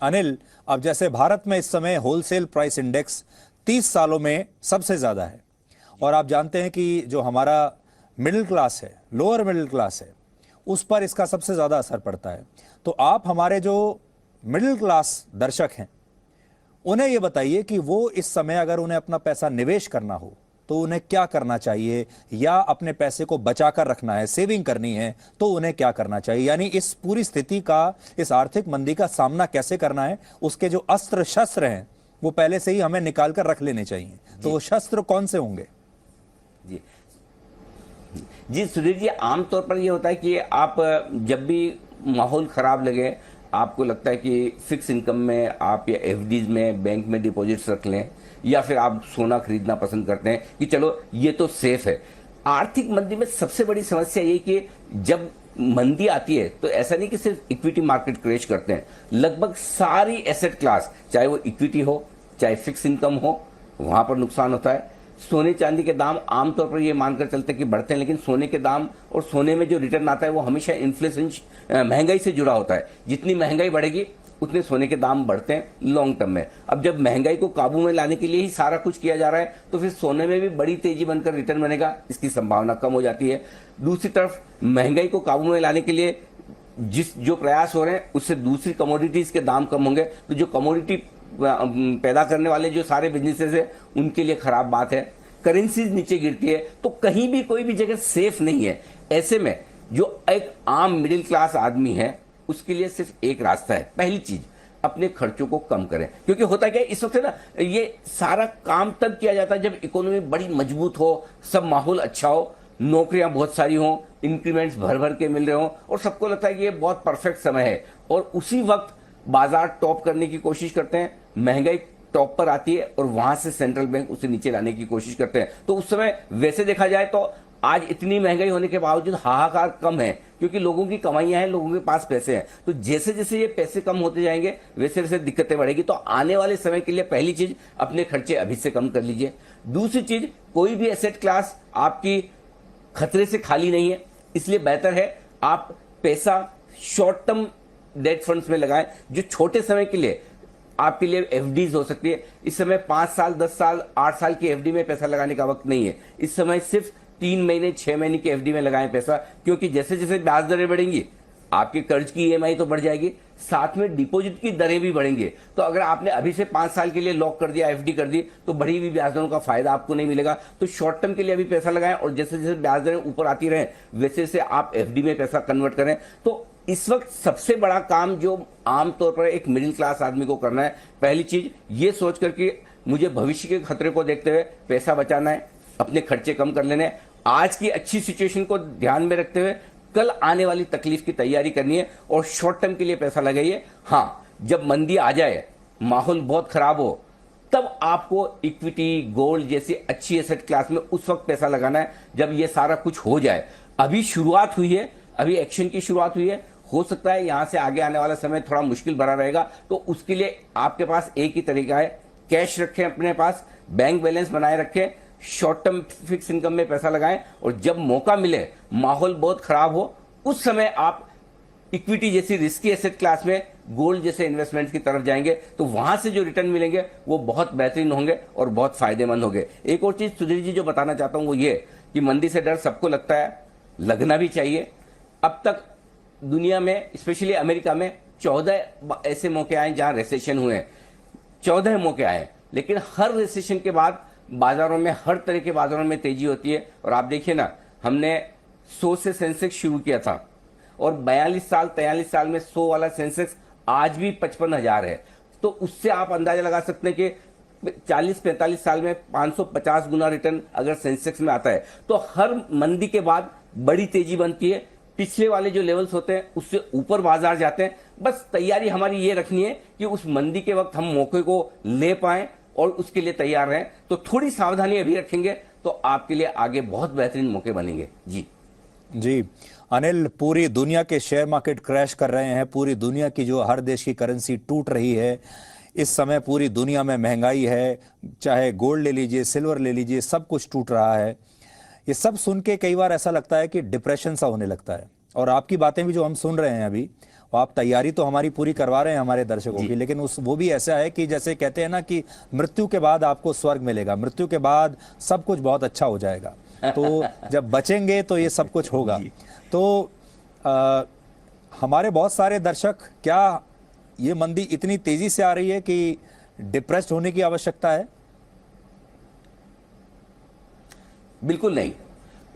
अनिल, अब जैसे भारत में इस समय होलसेल प्राइस इंडेक्स 30 सालों में सबसे ज्यादा है। और आप जानते हैं कि जो हमारा मिडिल क्लास है, लोअर मिडिल क्लास है, उस पर इसका सबसे ज्यादा असर पड़ता है। तो आप हमारे जो मिडिल क्लास दर्शक हैं, उन्हें ये बताइए कि वो इस समय अगर उन्हें अपना पैसा निवेश करना हो तो उन्हें क्या करना चाहिए, या अपने पैसे को बचाकर रखना है, सेविंग करनी है, तो उन्हें क्या करना चाहिए। यानी इस पूरी स्थिति का, इस आर्थिक मंदी का सामना कैसे करना है, उसके जो अस्त्र शस्त्र हैं वो पहले से ही हमें निकाल कर रख लेने चाहिए। तो वो शस्त्र कौन से होंगे? जी जी सुधीर जी, आमतौर पर ये होता है कि आप जब भी माहौल खराब लगे, आपको लगता है कि फिक्स इनकम में आप या एफडीज में बैंक में डिपॉजिट्स रख लें, या फिर आप सोना खरीदना पसंद करते हैं कि चलो ये तो सेफ है। आर्थिक मंदी में सबसे बड़ी समस्या ये कि जब मंदी आती है तो ऐसा नहीं कि सिर्फ इक्विटी मार्केट क्रैश करते हैं, लगभग सारी एसेट क्लास, चाहे वो इक्विटी हो चाहे फिक्स इनकम हो, वहां पर नुकसान होता है। सोने चांदी के दाम आमतौर पर ये मानकर चलते हैं कि बढ़ते हैं, लेकिन सोने के दाम और सोने में जो रिटर्न आता है वो हमेशा इन्फ्लेशन, महंगाई से जुड़ा होता है। जितनी महंगाई बढ़ेगी उतने सोने के दाम बढ़ते हैं लॉन्ग टर्म में। अब जब महंगाई को काबू में लाने के लिए ही सारा कुछ किया जा रहा है तो फिर सोने में भी बड़ी तेजी बनकर रिटर्न बनेगा, इसकी संभावना कम हो जाती है। दूसरी तरफ महंगाई को काबू में लाने के लिए जो प्रयास हो रहे हैं उससे दूसरी कमोडिटीज के दाम कम होंगे, तो जो कमोडिटी पैदा करने वाले जो सारे बिजनेसेस है उनके लिए खराब बात है। करेंसीज नीचे गिरती है तो कहीं भी कोई भी जगह सेफ नहीं है। ऐसे में जो एक आम मिडिल क्लास आदमी है उसके लिए सिर्फ एक रास्ता है। पहली चीज, अपने खर्चों को कम करें, क्योंकि होता क्या है इस वक्त ना, ये सारा काम तब किया जाता है जब इकोनॉमी बड़ी मजबूत हो, सब माहौल अच्छा हो, नौकरियां बहुत सारी हों, इंक्रीमेंट्स भर भर के मिल रहे हों, और सबको लगता है कि ये बहुत परफेक्ट समय है। और उसी वक्त बाजार टॉप करने की कोशिश करते हैं, महंगाई टॉप पर आती है और वहां से सेंट्रल बैंक उसे नीचे लाने की कोशिश करते हैं। तो उस समय वैसे देखा जाए तो आज इतनी महंगाई होने के बावजूद हाहाकार कम है, क्योंकि लोगों की कमाइयां हैं, लोगों के पास पैसे हैं। तो जैसे जैसे ये पैसे कम होते जाएंगे वैसे वैसे दिक्कतें बढ़ेगी। तो आने वाले समय के लिए पहली चीज, अपने खर्चे अभी से कम कर लीजिए। दूसरी चीज, कोई भी एसेट क्लास आपकी खतरे से खाली नहीं है, इसलिए बेहतर है आप पैसा शॉर्ट टर्म डेट फंड्स में लगाएं, जो छोटे समय के लिए आपके लिए एफडीज हो सकती है। इस समय 5 साल 10 साल 8 साल की एफडी में पैसा लगाने का वक्त नहीं है। इस समय सिर्फ 3 महीने 6 महीने की एफडी में लगाएं पैसा, क्योंकि जैसे जैसे ब्याज दरें बढ़ेंगी आपके कर्ज की ईएमआई तो बढ़ जाएगी, साथ में डिपॉजिट की दरें भी बढ़ेंगे। तो अगर आपने अभी से 5 साल के लिए लॉक कर दिया, एफडी कर दी, तो बढ़ी हुई ब्याज दरों का फायदा आपको नहीं मिलेगा। तो शॉर्ट टर्म के लिए अभी पैसा लगाएं, और जैसे जैसे ब्याज दरें ऊपर आती रहें वैसे वैसे आप एफडी में पैसा कन्वर्ट करें। तो इस वक्त सबसे बड़ा काम जो आमतौर पर एक मिडिल क्लास आदमी को करना है, पहली चीज ये सोच कर कि मुझे भविष्य के खतरे को देखते हुए पैसा बचाना है, अपने खर्चे कम कर लेने हैं, आज की अच्छी सिचुएशन को ध्यान में रखते हुए कल आने वाली तकलीफ की तैयारी करनी है, और शॉर्ट टर्म के लिए पैसा लगाइए। हाँ, जब मंदी आ जाए, माहौल बहुत खराब हो, तब आपको इक्विटी, गोल्ड जैसी अच्छी एसेट क्लास में उस वक्त पैसा लगाना है जब ये सारा कुछ हो जाए। अभी शुरुआत हुई है, अभी एक्शन की शुरुआत हुई है, हो सकता है यहां से आगे आने वाला समय थोड़ा मुश्किल भरा रहेगा। तो उसके लिए आपके पास एक ही तरीका है, कैश रखें अपने पास, बैंक बैलेंस बनाए रखें, शॉर्ट टर्म फिक्स इनकम में पैसा लगाएं, और जब मौका मिले, माहौल बहुत खराब हो, उस समय आप इक्विटी जैसी रिस्की एसेट क्लास में, गोल्ड जैसे इन्वेस्टमेंट की तरफ जाएंगे, तो वहां से जो रिटर्न मिलेंगे वो बहुत बेहतरीन होंगे और बहुत फायदेमंद होंगे। एक और चीज सुधीर जी जो बताना चाहता हूं वो ये कि मंदी से डर सबको लगता है, लगना भी चाहिए। अब तक दुनिया में, स्पेशली अमेरिका में 14 ऐसे मौके आए जहां रिसेशन हुए हैं, 14 मौके आए, लेकिन हर रिसेशन के बाद बाजारों में, हर तरह के बाजारों में तेजी होती है। और आप देखिए ना, हमने 100 से सेंसेक्स शुरू किया था, और 42 साल 43 साल में 100 वाला सेंसेक्स आज भी 55,000 है। तो उससे आप अंदाजा लगा सकते हैं कि 40-45 साल में 550 गुना रिटर्न अगर सेंसेक्स में आता है, तो हर मंदी के बाद बड़ी तेजी बनती है, पिछले वाले जो लेवल्स होते हैं उससे ऊपर बाजार जाते हैं। बस तैयारी हमारी ये रखनी है कि उस मंदी के वक्त हम मौके को ले पाएं और उसके लिए तैयार रहें। तो थोड़ी सावधानी अभी रखेंगे तो आपके लिए आगे बहुत बेहतरीन मौके बनेंगे। जी जी अनिल, पूरी दुनिया के शेयर मार्केट क्रैश कर रहे हैं, पूरी दुनिया की जो हर देश की करेंसी टूट रही है, इस समय पूरी दुनिया में महंगाई है, चाहे गोल्ड ले लीजिए, सिल्वर ले लीजिए, सब कुछ टूट रहा है। ये सब सुन के कई बार ऐसा लगता है कि डिप्रेशन सा होने लगता है। और आपकी बातें भी जो हम सुन रहे हैं अभी, आप तैयारी तो हमारी पूरी करवा रहे हैं हमारे दर्शकों की, लेकिन वो भी ऐसा है कि जैसे कहते हैं ना कि मृत्यु के बाद आपको स्वर्ग मिलेगा, मृत्यु के बाद सब कुछ बहुत अच्छा हो जाएगा। तो जब बचेंगे तो ये सब कुछ होगा। तो हमारे बहुत सारे दर्शक, क्या ये मंदी इतनी तेजी से आ रही है कि डिप्रेस्ड होने की आवश्यकता है? बिल्कुल नहीं,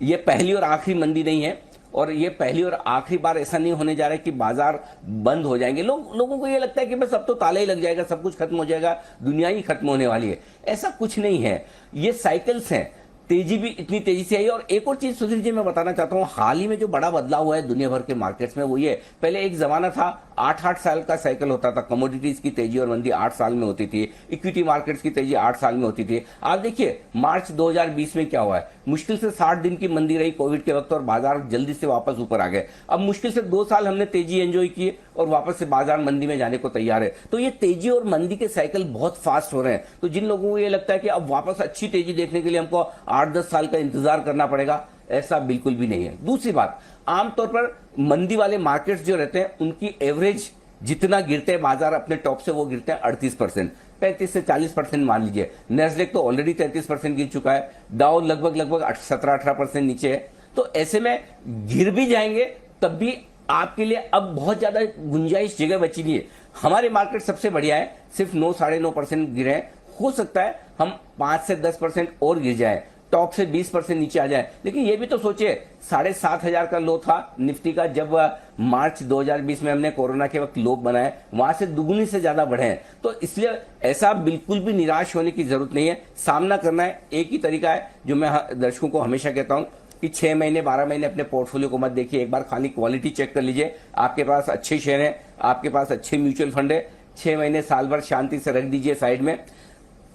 ये पहली और आखिरी मंदी नहीं है, और ये पहली और आखिरी बार ऐसा नहीं होने जा रहा है कि बाजार बंद हो जाएंगे। लोगों को ये लगता है कि बस अब तो ताला ही लग जाएगा, सब कुछ खत्म हो जाएगा, दुनिया ही खत्म होने वाली है। ऐसा कुछ नहीं है, ये साइकिल्स हैं। तेजी भी इतनी तेजी से आई। और एक और चीज सुधीर जी मैं बताना चाहता हूं, हाल ही में जो बड़ा बदलाव हुआ है दुनिया भर के मार्केट्स में, वो ये, पहले एक जमाना था 8-8 साल का साइकिल होता था, कमोडिटीज की तेजी और मंदी 8 साल में होती थी, इक्विटी मार्केट्स की तेजी 8 साल में होती थी। आप देखिए मार्च 2020 में क्या हुआ है, मुश्किल से 60 दिन की मंदी रही कोविड के वक्त, और बाजार जल्दी से वापस ऊपर आ गए। अब मुश्किल से 2 साल हमने तेजी एंजॉय की और वापस से बाजार मंदी में जाने को तैयार है। तो ये तेजी और मंदी के साइकिल बहुत फास्ट हो रहे हैं। तो जिन लोगों को ये लगता है कि अब वापस अच्छी तेजी देखने के लिए हमको 8-10 साल का इंतजार करना पड़ेगा, ऐसा बिल्कुल भी नहीं है। दूसरी बात, आमतौर पर मंदी वाले मार्केट्स जो रहते हैं उनकी एवरेज जितना गिरते हैं बाजार अपने टॉप से, वो गिरते हैं 38%, 35 से 40% मान लीजिए। नेस्डेक तो ऑलरेडी 33% गिर चुका है, डाउ लगभग 17-18% नीचे है। तो ऐसे में गिर भी जाएंगे तब भी आपके लिए अब बहुत ज्यादा गुंजाइश जगह बची नहीं है। हमारे मार्केट सबसे बढ़िया है, सिर्फ 9-9.5% गिरे हैं। हो सकता है हम 5 से 10% और गिर जाए, टॉप से 20% नीचे आ जाए। लेकिन ये भी तो सोचिए, 7,500 का लो था निफ्टी का जब मार्च 2020 में हमने कोरोना के वक्त लो बनाए, वहां से दुगुनी से ज्यादा बढ़े हैं। तो इसलिए ऐसा बिल्कुल भी निराश होने की जरूरत नहीं है, सामना करना है। एक ही तरीका है जो मैं दर्शकों को हमेशा कहता हूं कि 6 महीने 12 महीने अपने पोर्टफोलियो को मत देखिए, एक बार खाली क्वालिटी चेक कर लीजिए। आपके पास अच्छे शेयर हैं, आपके पास अच्छे म्यूचुअल फंड है, 6 महीने साल भर शांति से रख दीजिए साइड में।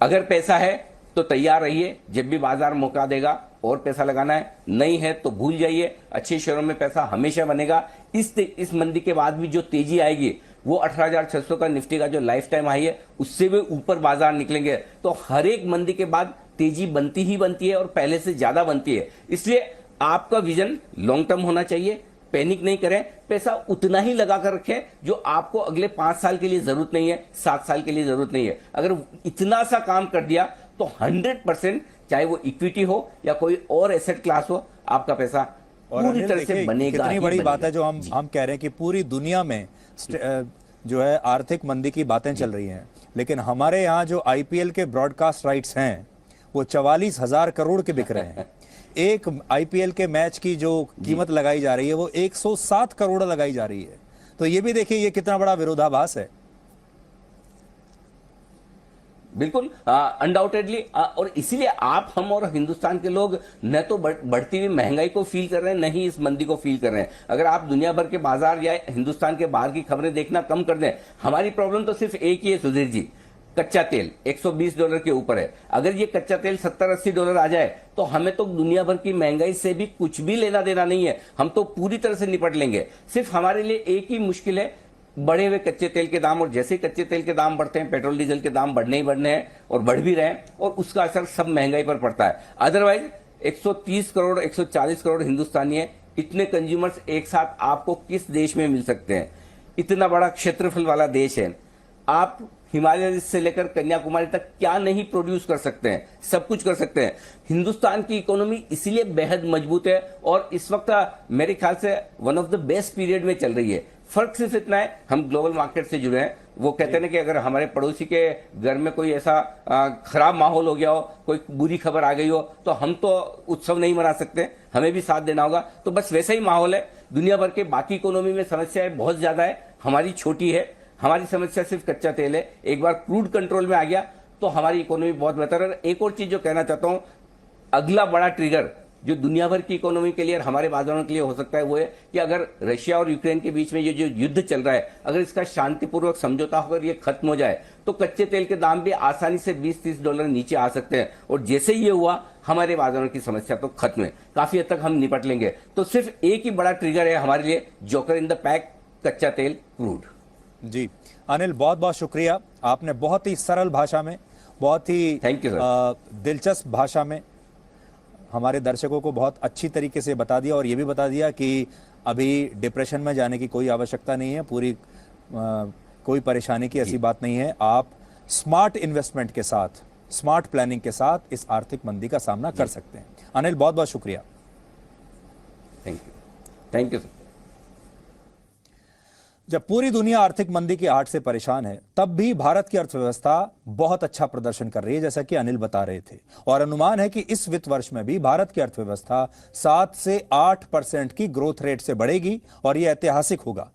अगर पैसा है तो तैयार रहिए, जब भी बाजार मौका देगा और पैसा लगाना है, नहीं है तो भूल जाइए। अच्छे शेयरों में पैसा हमेशा बनेगा। इस मंदी के बाद भी जो तेजी आएगी वो 18,600 का निफ्टी का जो लाइफ टाइम हाई है उससे भी ऊपर बाजार निकलेंगे। तो हर एक मंदी के बाद तेजी बनती ही बनती है और पहले से ज्यादा बनती है। इसलिए आपका विजन लॉन्ग टर्म होना चाहिए, पैनिक नहीं करें, पैसा उतना ही लगा कर रखें जो आपको अगले 5 साल के लिए जरूरत नहीं है, 7 साल के लिए जरूरत नहीं है। अगर इतना सा काम कर दिया तो 100%, चाहे वो इक्विटी हो या कोई और एसेट क्लास हो, आपका पैसा पूरी तरह से बनेगा। कितनी बड़ी बात है जो हम कह रहे हैं कि पूरी दुनिया में जो है आर्थिक मंदी की बातें चल रही हैं, लेकिन हमारे यहाँ जो आईपीएल के ब्रॉडकास्ट राइट्स हैं वो 44,000 करोड़ के बिक रहे हैं। एक आईपीएल के मैच की जो कीमत लगाई जा रही है वो 107 करोड़ लगाई जा रही है। तो ये भी देखिए ये कितना बड़ा विरोधाभास है। बिल्कुल, अनडाउटेडली। और इसीलिए आप, हम और हिंदुस्तान के लोग न तो बढ़ती हुई महंगाई को फील कर रहे हैं, न ही इस मंदी को फील कर रहे हैं। अगर आप दुनिया भर के बाजार या हिंदुस्तान के बाहर की खबरें देखना कम कर दें, हमारी प्रॉब्लम तो सिर्फ एक ही है सुधीर जी, कच्चा तेल $120 के ऊपर है। अगर ये कच्चा तेल $70-80 आ जाए तो हमें तो दुनिया भर की महंगाई से भी कुछ भी लेना देना नहीं है, हम तो पूरी तरह से निपट लेंगे। सिर्फ हमारे लिए एक ही मुश्किल है, बढ़े हुए कच्चे तेल के दाम। और जैसे कच्चे तेल के दाम बढ़ते हैं, पेट्रोल डीजल के दाम बढ़ने ही बढ़ने हैं और बढ़ भी रहे हैं, और उसका असर सब महंगाई पर पड़ता है। अदरवाइज 130 करोड़ 140 करोड़ हिंदुस्तानी है, इतने कंज्यूमर्स एक साथ आपको किस देश में मिल सकते हैं? इतना बड़ा क्षेत्रफल वाला देश है, आप हिमालय से लेकर कन्याकुमारी तक क्या नहीं प्रोड्यूस कर सकते हैं? सब कुछ कर सकते हैं। हिंदुस्तान की इकोनॉमी इसीलिए बेहद मजबूत है और इस वक्त मेरे ख्याल से one of the best period में चल रही है। फर्क सिर्फ इतना है, हम ग्लोबल मार्केट से जुड़े हैं। वो कहते हैं ना कि अगर हमारे पड़ोसी के घर में कोई ऐसा खराब माहौल हो गया हो, कोई बुरी खबर आ गई हो, तो हम तो उत्सव नहीं मना सकते, हमें भी साथ देना होगा। तो बस वैसा ही माहौल है। दुनिया भर के बाकी इकोनॉमी में समस्याएं बहुत ज्यादा है, हमारी छोटी है। हमारी समस्या सिर्फ कच्चा तेल है। एक बार क्रूड कंट्रोल में आ गया तो हमारी इकोनॉमी बहुत बेहतर है। एक और चीज जो कहना चाहता हूं, अगला बड़ा ट्रिगर जो दुनिया भर की इकोनॉमी के लिए और हमारे बाजारों के लिए हो सकता है वो है कि अगर रशिया और यूक्रेन के बीच में ये जो युद्ध चल रहा है, अगर इसका शांतिपूर्वक समझौता होकर ये खत्म हो जाए तो कच्चे तेल के दाम भी आसानी से $20-30 नीचे आ सकते हैं। और जैसे ये हुआ, हमारे बाजारों की समस्या तो खत्म है, काफी हद तक हम निपट लेंगे। तो सिर्फ एक ही बड़ा ट्रिगर है हमारे लिए, जोकर इन द पैक, कच्चा तेल, क्रूड। जी अनिल, बहुत बहुत शुक्रिया। आपने बहुत ही सरल भाषा में, बहुत ही दिलचस्प भाषा में हमारे दर्शकों को बहुत अच्छी तरीके से बता दिया और ये भी बता दिया कि अभी डिप्रेशन में जाने की कोई आवश्यकता नहीं है, कोई परेशानी की ऐसी बात नहीं है। आप स्मार्ट इन्वेस्टमेंट के साथ, स्मार्ट प्लानिंग के साथ इस आर्थिक मंदी का सामना कर सकते हैं। अनिल, बहुत बहुत शुक्रिया। Thank you sir. जब पूरी दुनिया आर्थिक मंदी की आहट से परेशान है, तब भी भारत की अर्थव्यवस्था बहुत अच्छा प्रदर्शन कर रही है, जैसा कि अनिल बता रहे थे। और अनुमान है कि इस वित्त वर्ष में भी भारत की अर्थव्यवस्था 7 से 8% की ग्रोथ रेट से बढ़ेगी और यह ऐतिहासिक होगा।